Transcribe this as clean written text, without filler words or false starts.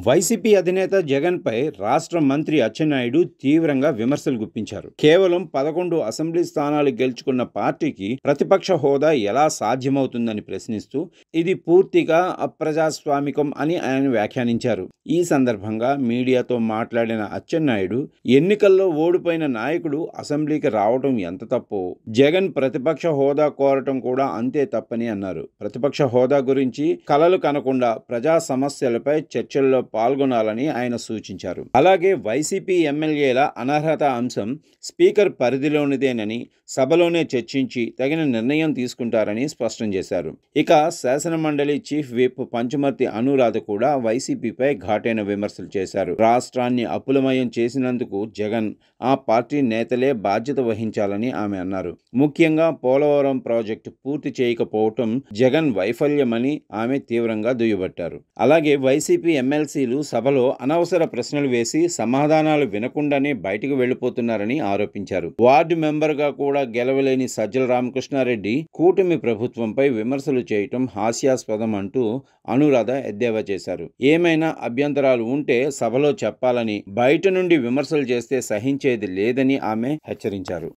YCP అధినేత జగన్పై రాష్ట్ర మంత్రి అచ్చెన్నాయుడు తీవ్రంగా విమర్శలు గుప్పించారు. కేవలం 11 అసెంబ్లీ స్థానాలు గెలుచుకున్న పార్టీకి ప్రతిపక్ష హోదా ఎలా సాధ్యమవుతుందని ప్రశ్నిస్తూ ఇది పూర్తిగా అప్రజాస్వామికం అని ఆయన వ్యాఖ్యానించారు. ఈ సందర్భంగా మీడియాతో మాట్లాడిన అచ్చెన్నాయుడు ఎన్నికల్లో ఓడిపోయిన నాయకుడు అసెంబ్లీకి రావడం ఎంత తప్పో జగన్ ప్రతిపక్ష హోదా కోరటం కూడా అంతే తప్పని అన్నారు. ప్రతిపక్ష హోదా గురించి కలలు కనకుండా ప్రజా సమస్యలపై చర్చల్లో పాల్గొనాలని ఆయన సూచించారు. అలాగే వైసీపీ ఎమ్మెల్యేల అనర్హత అంశం స్పీకర్ పరిధిలోనిదేనని సభలోనే చర్చించి తగిన నిర్ణయం తీసుకుంటారని స్పష్టం చేశారు. ఇక శాసనమండలి చీఫ్ విప్ పంచుమర్తి అనురాధ కూడా వైసీపీపై ఘాటైన విమర్శలు చేశారు. రాష్ట్రాన్ని అప్పులమయం చేసినందుకు జగన్, ఆ పార్టీ నేతలే బాధ్యత వహించాలని ఆమె అన్నారు. ముఖ్యంగా పోలవరం ప్రాజెక్టు పూర్తి చేయకపోవటం జగన్ వైఫల్యమని ఆమె తీవ్రంగా దుయ్యబట్టారు. అలాగే వైసీపీ ఎమ్మెల్సీలు సభలో అనవసర ప్రశ్నలు వేసి సమాధానాలు వినకుండానే బయటకు వెళ్లిపోతున్నారని ఆరోపించారు. వార్డు మెంబర్గా కూడా గెలవలేని సజ్జల రామకృష్ణారెడ్డి కూటమి ప్రభుత్వంపై విమర్శలు చేయటం హాస్యాస్పదం అంటూ అనురాధ ఎద్దేవా చేశారు. ఏమైనా అభ్యంతరాలు ఉంటే సభలో చెప్పాలని, బయట నుండి విమర్శలు చేస్తే సహించేది లేదని ఆమె హెచ్చరించారు.